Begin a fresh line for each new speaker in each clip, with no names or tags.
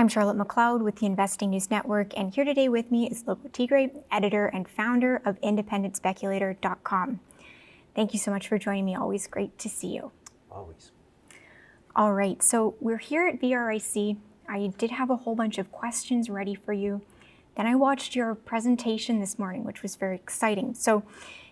I'm Charlotte McLeod with the Investing News Network, and here today with me is Lobo Tiggre, editor and founder of IndependentSpeculator.com. Thank you so much for joining me. Always great to see you.
Always.
All right, so we're here at VRIC. I did have a whole bunch of questions ready for you. Then I watched your presentation this morning, which was very exciting. So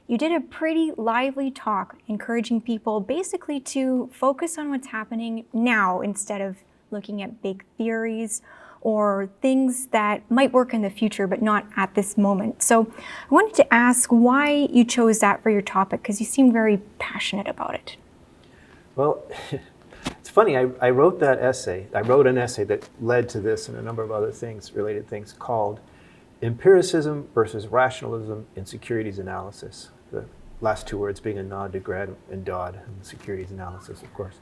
you did a pretty lively talk encouraging people basically to focus on what's happening now instead of looking at big theories or things that might work in the future but not at this moment. So I wanted to ask why you chose that for your topic, because you seem very passionate about it.
Well, it's funny, I wrote that essay. I wrote an essay that led to this and a number of other things, related things, called Empiricism versus Rationalism in Securities Analysis. The last two words being a nod to Grad and Dodd and securities analysis, of course.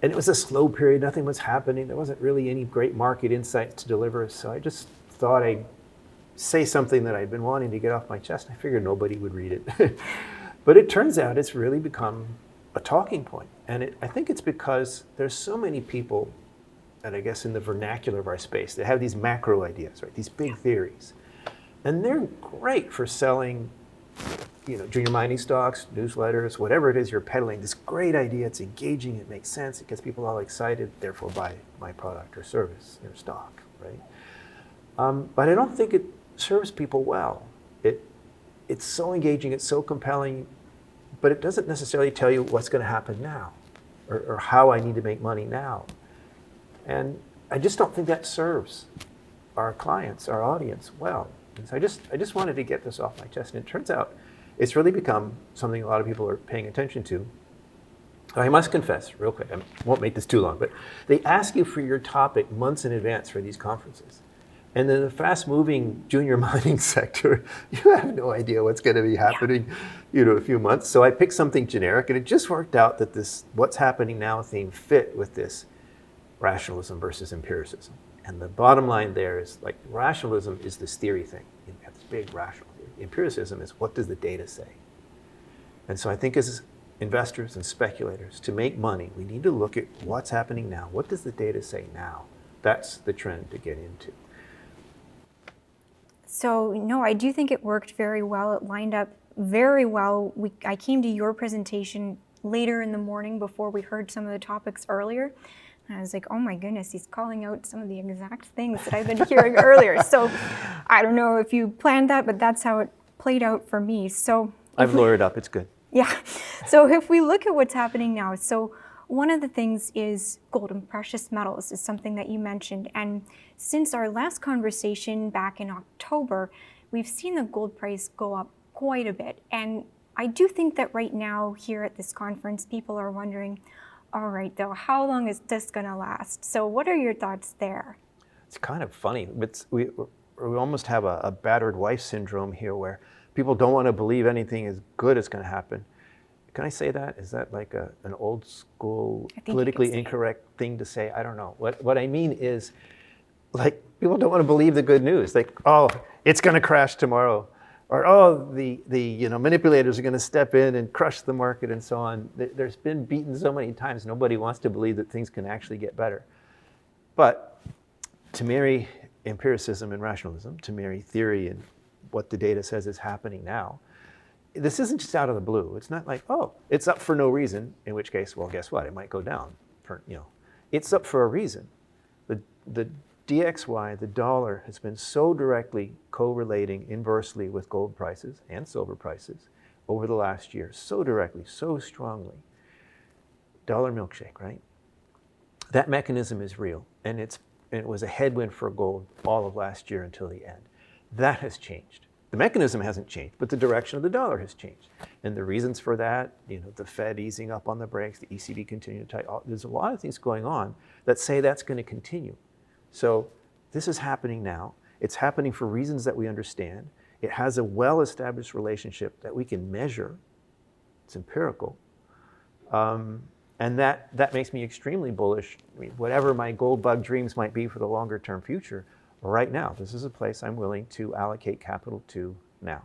And it was a slow period, nothing was happening. There wasn't really any great market insight to deliver. So I just thought I'd say something that I'd been wanting to get off my chest. I figured nobody would read it. But it turns out it's really become a talking point. And I think it's because there's so many people, and I guess in the vernacular of our space, that have these macro ideas, right? These big theories. And they're great for selling, junior mining stocks, newsletters, whatever it is you're peddling. This great idea, it's engaging, it makes sense, it gets people all excited, therefore buy my product or service or stock, right? But I don't think it serves people well. It's so engaging, it's so compelling, but it doesn't necessarily tell you what's going to happen now or how I need to make money now. And I just don't think that serves our clients, our audience well. And so I just wanted to get this off my chest. And it turns out it's really become something a lot of people are paying attention to. I must confess, real quick, I won't make this too long, but they ask you for your topic months in advance for these conferences. And in the fast-moving junior mining sector, you have no idea what's going to be happening, in a few months. So I picked something generic, and it just worked out that this "what's happening now" theme fit with this rationalism versus empiricism. And the bottom line there is, like, rationalism is this theory thing. You have this big rational theory. Empiricism is, what does the data say? And so I think as investors and speculators, to make money, we need to look at what's happening now. What does the data say now? That's the trend to get into.
So, no, I do think it worked very well. It lined up very well. I came to your presentation later in the morning before we heard some of the topics earlier. And I was like, oh my goodness, he's calling out some of the exact things that I've been hearing earlier. So I don't know if you planned that, but that's how it played out for me. So
I've lawyered up, it's good.
Yeah. So if we look at what's happening now, so one of the things is gold and precious metals is something that you mentioned. And since our last conversation back in October, we've seen the gold price go up quite a bit. And I do think that right now here at this conference, people are wondering, all right, though, how long is this going to last? So what are your thoughts there?
It's kind of funny. We almost have a battered wife syndrome here where people don't want to believe anything as good is going to happen. Can I say that? Is that like an old school, politically incorrect thing to say? I don't know. What I mean is, like, people don't want to believe the good news. Like, oh, it's going to crash tomorrow. Or, oh, the manipulators are going to step in and crush the market and so on. There's been beaten so many times, nobody wants to believe that things can actually get better. But to marry empiricism and rationalism, to marry theory and what the data says is happening now, this isn't just out of the blue. It's not like, oh, it's up for no reason, in which case, well, guess what? It might go down. It's up for a reason. The DXY, the dollar, has been so directly correlating inversely with gold prices and silver prices over the last year, so directly, so strongly. Dollar milkshake, right? That mechanism is real, and it was a headwind for gold all of last year until the end. That has changed. The mechanism hasn't changed, but the direction of the dollar has changed. And the reasons for that, the Fed easing up on the brakes, the ECB continuing to tighten, there's a lot of things going on that say that's going to continue. So this is happening now. It's happening for reasons that we understand. It has a well-established relationship that we can measure. It's empirical. And that makes me extremely bullish. I mean, whatever my gold bug dreams might be for the longer-term future, right now, this is a place I'm willing to allocate capital to now.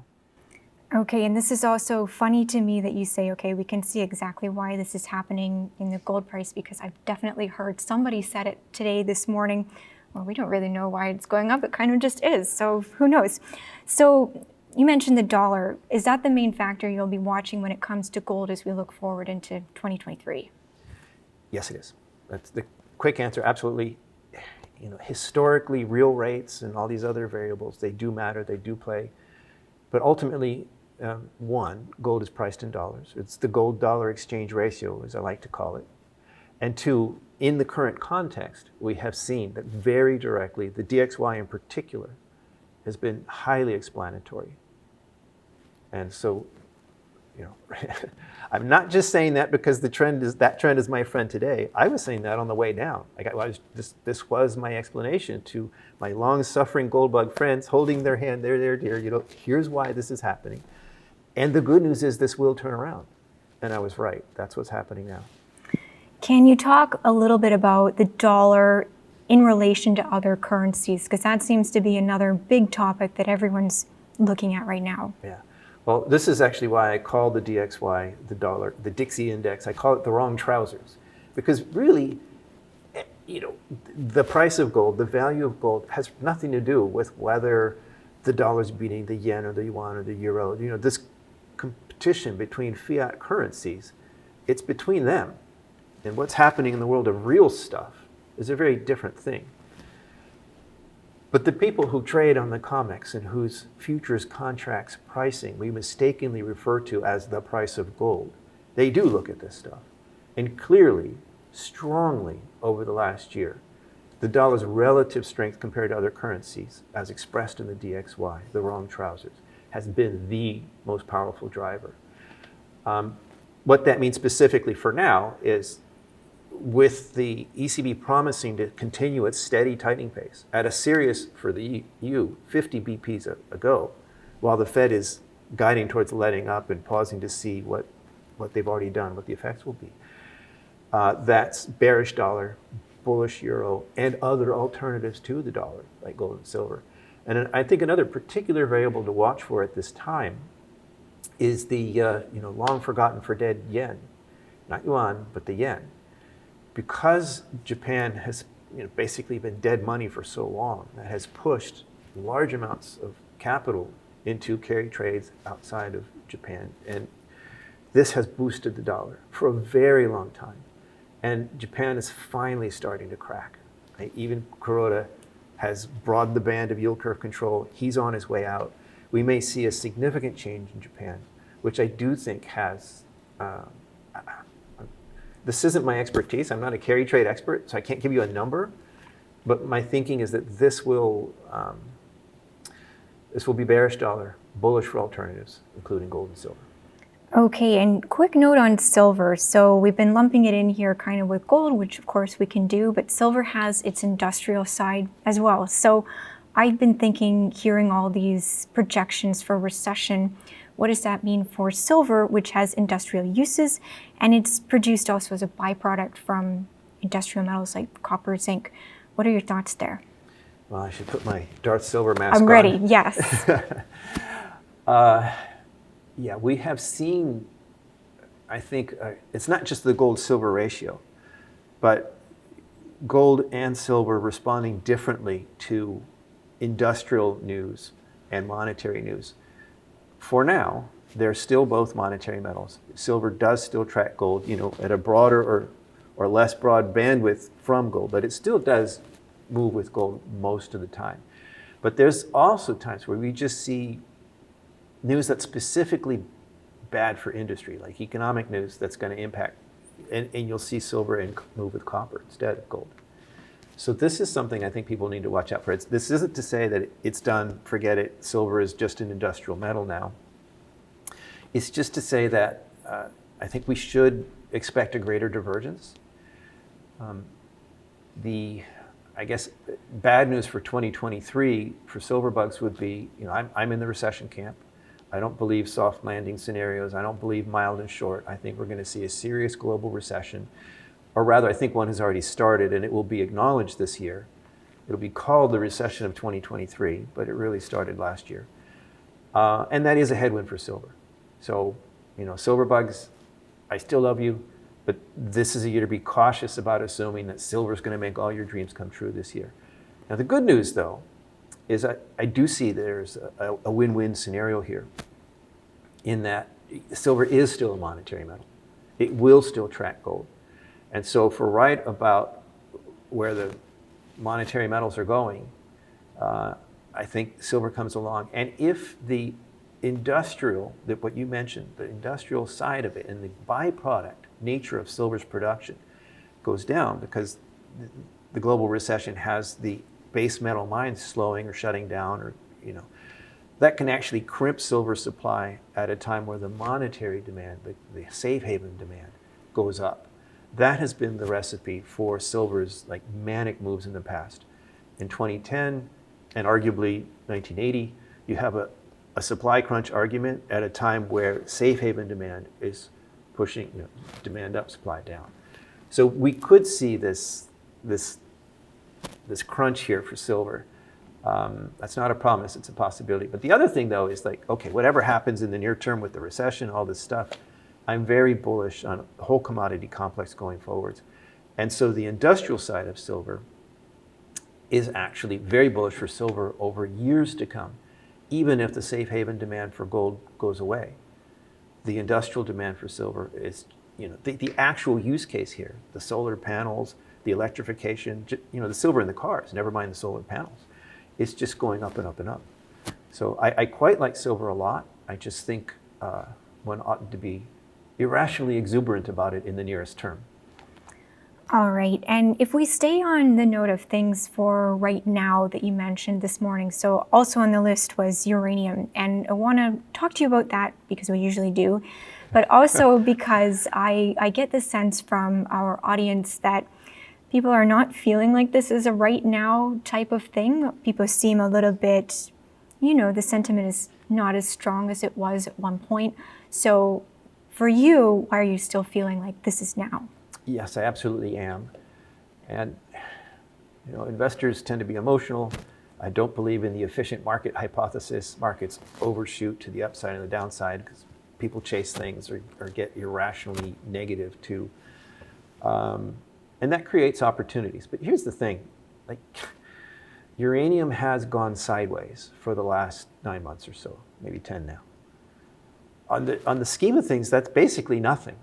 Okay, and this is also funny to me that you say, okay, we can see exactly why this is happening in the gold price, because I've definitely heard somebody said it today, this morning, well, we don't really know why it's going up. It kind of just is. So who knows? So you mentioned the dollar. Is that the main factor you'll be watching when it comes to gold as we look forward into 2023?
Yes, it is. That's the quick answer. Absolutely. Historically, real rates and all these other variables, they do matter. They do play. But ultimately, one, gold is priced in dollars. It's the gold-dollar exchange ratio, as I like to call it. And two, in the current context, we have seen that very directly, the DXY in particular, has been highly explanatory. And so, I'm not just saying that because that trend is my friend today. I was saying that on the way down. This was my explanation to my long-suffering gold bug friends, holding their hand, there, dear. Here's why this is happening. And the good news is this will turn around. And I was right. That's what's happening now.
Can you talk a little bit about the dollar in relation to other currencies? Because that seems to be another big topic that everyone's looking at right now.
Yeah. Well, this is actually why I call the DXY, the dollar, the Dixie index, I call it the wrong trousers. Because really, the price of gold, the value of gold has nothing to do with whether the dollar's beating the yen or the yuan or the euro. This competition between fiat currencies, it's between them. And what's happening in the world of real stuff is a very different thing. But the people who trade on the COMEX and whose futures contracts pricing we mistakenly refer to as the price of gold, they do look at this stuff. And clearly, strongly over the last year, the dollar's relative strength compared to other currencies, as expressed in the DXY, the wrong trousers, has been the most powerful driver. What that means specifically for now is, with the ECB promising to continue its steady tightening pace at a serious, for the EU, 50 BPs a go, while the Fed is guiding towards letting up and pausing to see what they've already done, what the effects will be. That's bearish dollar, bullish euro, and other alternatives to the dollar, like gold and silver. And I think another particular variable to watch for at this time is the long forgotten for dead yen, not yuan, but the yen. Because Japan has basically been dead money for so long, that has pushed large amounts of capital into carry trades outside of Japan. And this has boosted the dollar for a very long time. And Japan is finally starting to crack. Even Kuroda has broadened the band of yield curve control. He's on his way out. We may see a significant change in Japan, which I do think has this isn't my expertise. I'm not a carry trade expert, so I can't give you a number. But my thinking is that this will be bearish dollar, bullish for alternatives, including gold and silver.
Okay, and quick note on silver. So we've been lumping it in here kind of with gold, which of course we can do, but silver has its industrial side as well. So I've been thinking, hearing all these projections for recession, what does that mean for silver, which has industrial uses, and it's produced also as a byproduct from industrial metals like copper, zinc. What are your thoughts there?
Well, I should put my Darth Silver mask on.
I'm ready, yes.
Yeah, we have seen, I think, it's not just the gold-silver ratio, but gold and silver responding differently to industrial news and monetary news. For now, they're still both monetary metals. Silver does still track gold, at a broader or less broad bandwidth from gold, but it still does move with gold most of the time. But there's also times where we just see news that's specifically bad for industry, like economic news that's going to impact, and you'll see silver and move with copper instead of gold. So this is something I think people need to watch out for. This isn't to say that it's done, forget it, silver is just an industrial metal now. It's just to say that I think we should expect a greater divergence. I guess bad news for 2023 for silver bugs would be, I'm in the recession camp. I don't believe soft landing scenarios. I don't believe mild and short. I think we're going to see a serious global recession. Or rather, I think one has already started, and it will be acknowledged this year. It'll be called the recession of 2023, but it really started last year. And that is a headwind for silver. So, silver bugs, I still love you, but this is a year to be cautious about assuming that silver is going to make all your dreams come true this year. Now the good news, though, is I do see there's a win-win scenario here in that silver is still a monetary metal. It will still track gold. And so if we're right about where the monetary metals are going, I think silver comes along. And if the industrial, that what you mentioned, the industrial side of it and the byproduct nature of silver's production goes down because the global recession has the base metal mines slowing or shutting down, or that can actually crimp silver supply at a time where the monetary demand, the safe haven demand, goes up. That has been the recipe for silver's like manic moves in the past. In 2010 and arguably 1980, you have a supply crunch argument at a time where safe haven demand is pushing demand up, supply down. So we could see this crunch here for silver. That's not a promise, it's a possibility. But the other thing, though, is like, okay, whatever happens in the near term with the recession, all this stuff, I'm very bullish on the whole commodity complex going forwards. And so the industrial side of silver is actually very bullish for silver over years to come, even if the safe haven demand for gold goes away. The industrial demand for silver is, the actual use case here, the solar panels, the electrification, the silver in the cars, never mind the solar panels, it's just going up and up and up. So I quite like silver a lot. I just think one oughtn't to be irrationally exuberant about it in the nearest term.
All right, and if we stay on the note of things for right now that you mentioned this morning, so also on the list was uranium, and I want to talk to you about that because we usually do, but also because I get the sense from our audience that people are not feeling like this is a right now type of thing. People seem a little bit, the sentiment is not as strong as it was at one point. So for you, why are you still feeling like this is now?
Yes, I absolutely am. And investors tend to be emotional. I don't believe in the efficient market hypothesis. Markets overshoot to the upside and the downside because people chase things or get irrationally negative too. And that creates opportunities. But here's the thing, uranium has gone sideways for the last 9 months or so, maybe 10 now. On the scheme of things, that's basically nothing.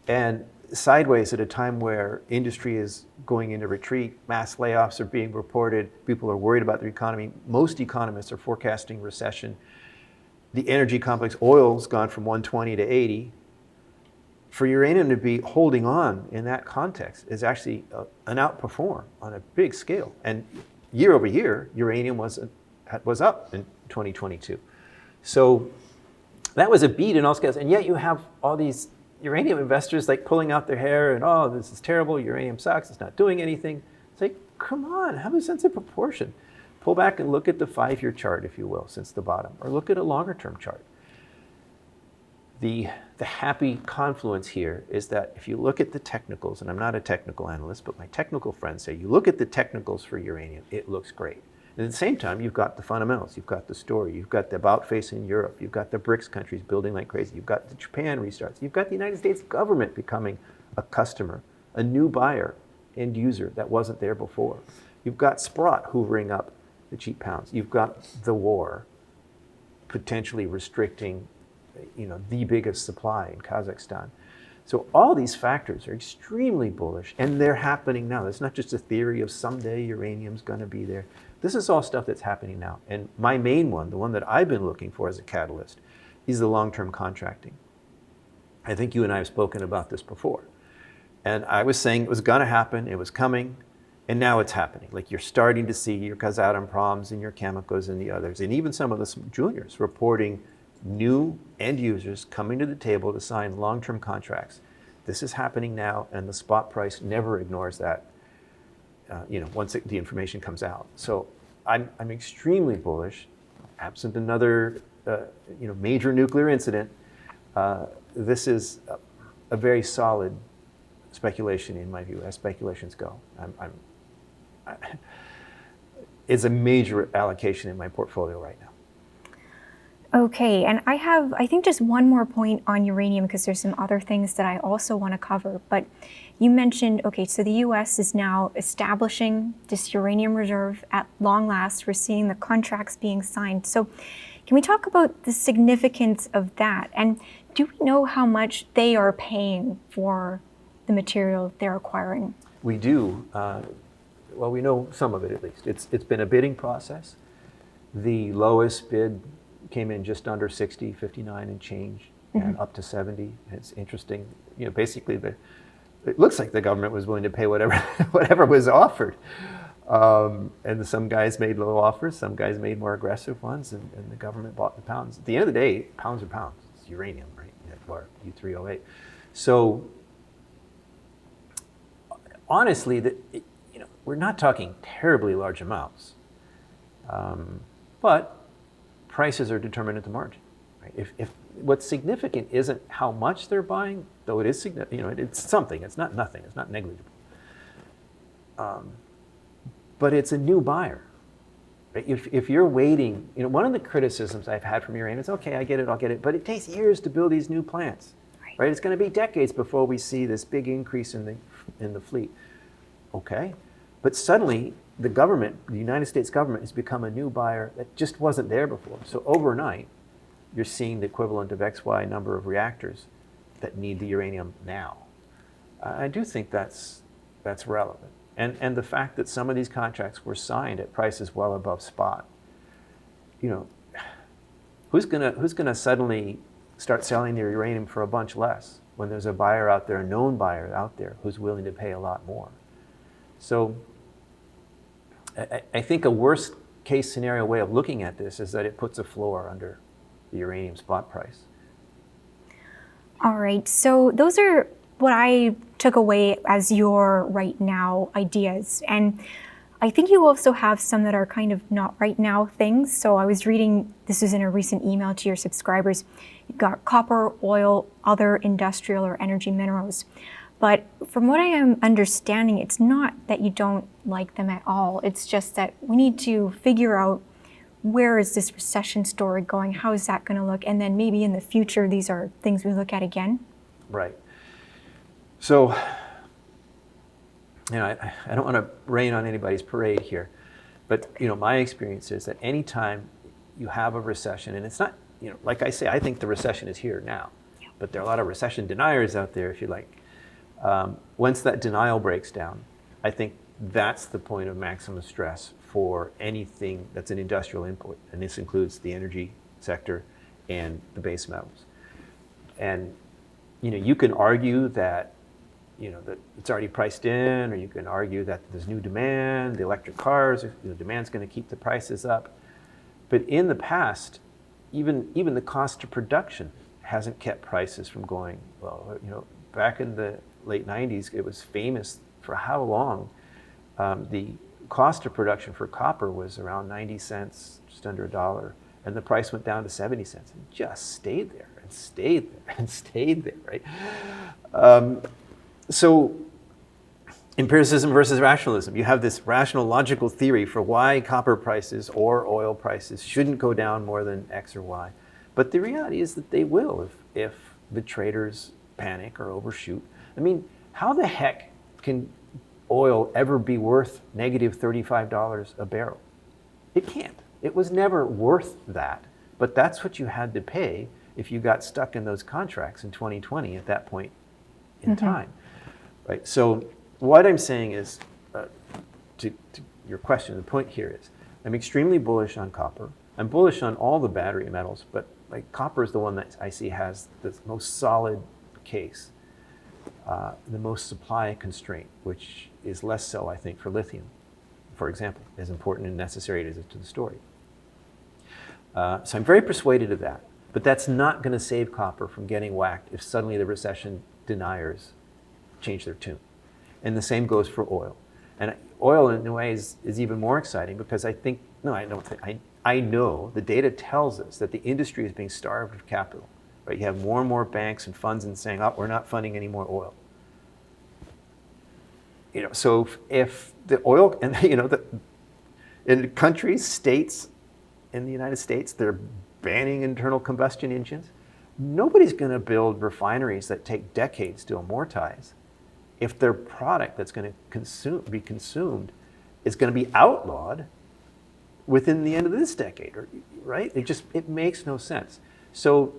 And sideways at a time where industry is going into retreat, mass layoffs are being reported, people are worried about their economy. Most economists are forecasting recession. The energy complex, oil's gone from 120 to 80. For uranium to be holding on in that context is actually an outperform on a big scale. And year over year, uranium was up in 2022. So that was a beat in all scales. And yet you have all these uranium investors pulling out their hair and, oh, this is terrible, uranium sucks, it's not doing anything. It's like, come on, have a sense of proportion. Pull back and look at the 5-year chart, if you will, since the bottom, or look at a longer term chart. The happy confluence here is that if you look at the technicals, and I'm not a technical analyst, but my technical friends say, you look at the technicals for uranium, it looks great. And at the same time, you've got the fundamentals, you've got the story, you've got the about face in Europe, you've got the BRICS countries building like crazy, you've got the Japan restarts, you've got the United States government becoming a customer, a new buyer, end user that wasn't there before. You've got Sprott hoovering up the cheap pounds. You've got the war potentially restricting the biggest supply in Kazakhstan. So all these factors are extremely bullish, and they're happening now. It's not just a theory of someday uranium's going to be there. This is all stuff that's happening now. And my main one, the one that I've been looking for as a catalyst, is the long-term contracting. I think you and I have spoken about this before. And I was saying it was going to happen, it was coming, and now it's happening. You're starting to see your Kazatomproms and your Cameco's and the others, and even some of the juniors reporting new end users coming to the table to sign long-term contracts. This is happening now, and the spot price never ignores that. Once the information comes out. So I'm extremely bullish. Absent another major nuclear incident, this is a very solid speculation in my view, as speculations go. It's a major allocation in my portfolio right now.
Okay, and I think, just one more point on uranium, because there's some other things that I also want to cover. But you mentioned, okay, so the US is now establishing this uranium reserve at long last. We're seeing the contracts being signed. So can we talk about the significance of that? And do we know how much they are paying for the material they're acquiring?
We do. Well, we know some of it at least. It's been a bidding process. The lowest bid came in just under 60, 59 and change, and up to 70. It's interesting. Basically, it looks like the government was willing to pay whatever whatever was offered. And some guys made low offers, some guys made more aggressive ones, and the government bought the pounds. At the end of the day, pounds are pounds. It's uranium, right? Or U3O8. So honestly, we're not talking terribly large amounts, but prices are determined at the margin. Right? If what's significant isn't how much they're buying, though it is significant, it's something. It's not nothing. It's not negligible. But it's a new buyer. Right? If you're waiting, one of the criticisms I've had from uranium is, okay, I get it, I'll get it, but it takes years to build these new plants. Right? It's going to be decades before we see this big increase in the fleet. Okay, but suddenly the government, the United States government, has become a new buyer that just wasn't there before. So overnight, you're seeing the equivalent of XY number of reactors that need the uranium now. I do think that's relevant. And the fact that some of these contracts were signed at prices well above spot, who's gonna suddenly start selling their uranium for a bunch less when there's a buyer out there, a known buyer out there, who's willing to pay a lot more? So I think a worst case scenario way of looking at this is that it puts a floor under the uranium spot price.
All right, so those are what I took away as your right now ideas. And I think you also have some that are kind of not right now things. So I was reading, this is in a recent email to your subscribers. You've got copper, oil, other industrial or energy minerals. But from what I am understanding, it's not that you don't like them at all. It's just that we need to figure out, where is this recession story going? How is that going to look? And then maybe in the future, these are things we look at again.
Right. So, I don't want to rain on anybody's parade here, but my experience is that anytime you have a recession, and it's not, like I say, I think the recession is here now, but there are a lot of recession deniers out there, if you like. Once that denial breaks down, I think that's the point of maximum stress for anything that's an industrial input, and this includes the energy sector and the base metals. And you can argue that that it's already priced in, or you can argue that there's new demand, the electric cars, demand's going to keep the prices up. But in the past, even the cost of production hasn't kept prices from going low. Back in the late 90s, it was famous for how long the cost of production for copper was around 90 cents, just under $1, and the price went down to 70 cents and just stayed there and stayed there and stayed there, right? So empiricism versus rationalism. You have this rational logical theory for why copper prices or oil prices shouldn't go down more than X or Y. But the reality is that they will if the traders panic or overshoot. I mean, how the heck can oil ever be worth negative $35 a barrel? It can't. It was never worth that. But that's what you had to pay if you got stuck in those contracts in 2020 at that point in time. Right? So what I'm saying is, to your question, the point here is, I'm extremely bullish on copper. I'm bullish on all the battery metals, but copper is the one that I see has the most solid case, the most supply constraint, which is less so, I think, for lithium, for example, as important and necessary as it is to the story. So I'm very persuaded of that, but that's not going to save copper from getting whacked if suddenly the recession deniers change their tune. And the same goes for oil. And oil, in a way, is even more exciting because I know the data tells us that the industry is being starved of capital. Right? You have more and more banks and funds and saying, "Oh, we're not funding any more oil." So if the oil and in countries, states in the United States, they're banning internal combustion engines. Nobody's going to build refineries that take decades to amortize if their product that's going to be consumed is going to be outlawed within the end of this decade, right? It makes no sense. So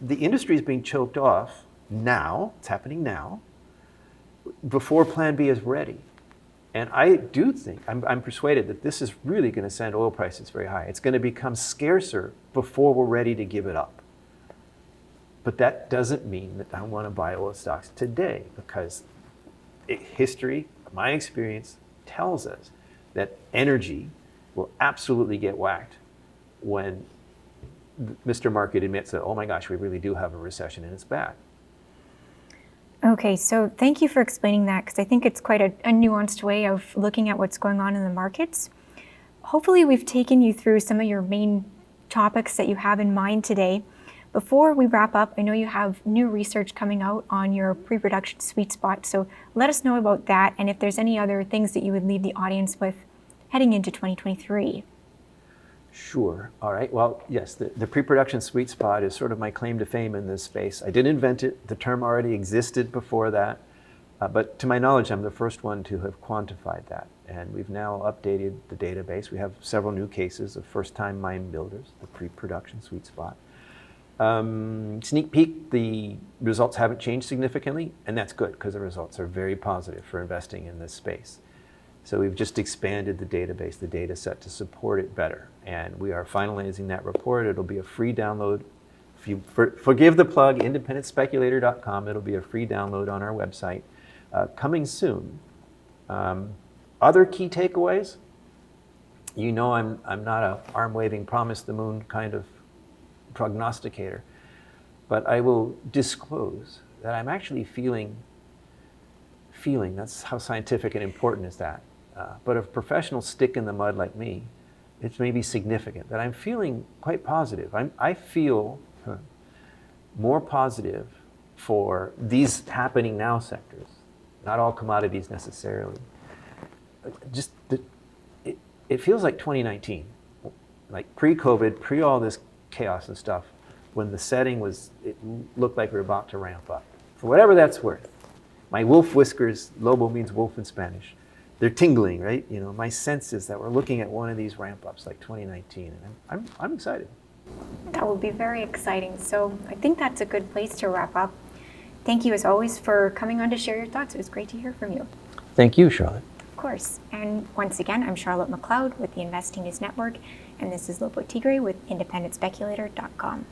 the industry is being choked off now, it's happening now, before Plan B is ready. And I do think, I'm persuaded that this is really going to send oil prices very high. It's going to become scarcer before we're ready to give it up. But that doesn't mean that I want to buy oil stocks today, because history, my experience, tells us that energy will absolutely get whacked when Mr. Market admits that, oh my gosh, we really do have a recession and it's bad.
Okay, so thank you for explaining that, because I think it's quite a nuanced way of looking at what's going on in the markets. Hopefully we've taken you through some of your main topics that you have in mind today. Before we wrap up, I know you have new research coming out on your pre-production sweet spot, so let us know about that, and if there's any other things that you would leave the audience with heading into 2023.
Sure. All right. Well, yes, the pre-production sweet spot is sort of my claim to fame in this space. I didn't invent it. The term already existed before that. But to my knowledge, I'm the first one to have quantified that. And we've now updated the database. We have several new cases of first-time mine builders, the pre-production sweet spot. Sneak peek, the results haven't changed significantly, and that's good because the results are very positive for investing in this space. So we've just expanded the database, the data set, to support it better. And we are finalizing that report. It'll be a free download. If you forgive the plug, independentspeculator.com, it'll be a free download on our website. Coming soon. Other key takeaways, you know I'm not an arm-waving, promise the moon kind of prognosticator, but I will disclose that I'm actually feeling, that's how scientific and important is that. But a professional stick in the mud like me, it's maybe significant that I'm feeling quite positive. I feel more positive for these happening now sectors, not all commodities necessarily. Just it feels like 2019, like pre-COVID, pre all this chaos and stuff, when the setting was, it looked like we were about to ramp up. For whatever that's worth. My wolf whiskers, Lobo means wolf in Spanish, they're tingling, right? You know, my sense is that we're looking at one of these ramp ups like 2019, and I'm excited.
That will be very exciting. So I think that's a good place to wrap up. Thank you as always for coming on to share your thoughts. It was great to hear from you.
Thank you, Charlotte.
Of course. And once again, I'm Charlotte McLeod with the Investing News Network, and this is Lobo Tiggre with independentspeculator.com.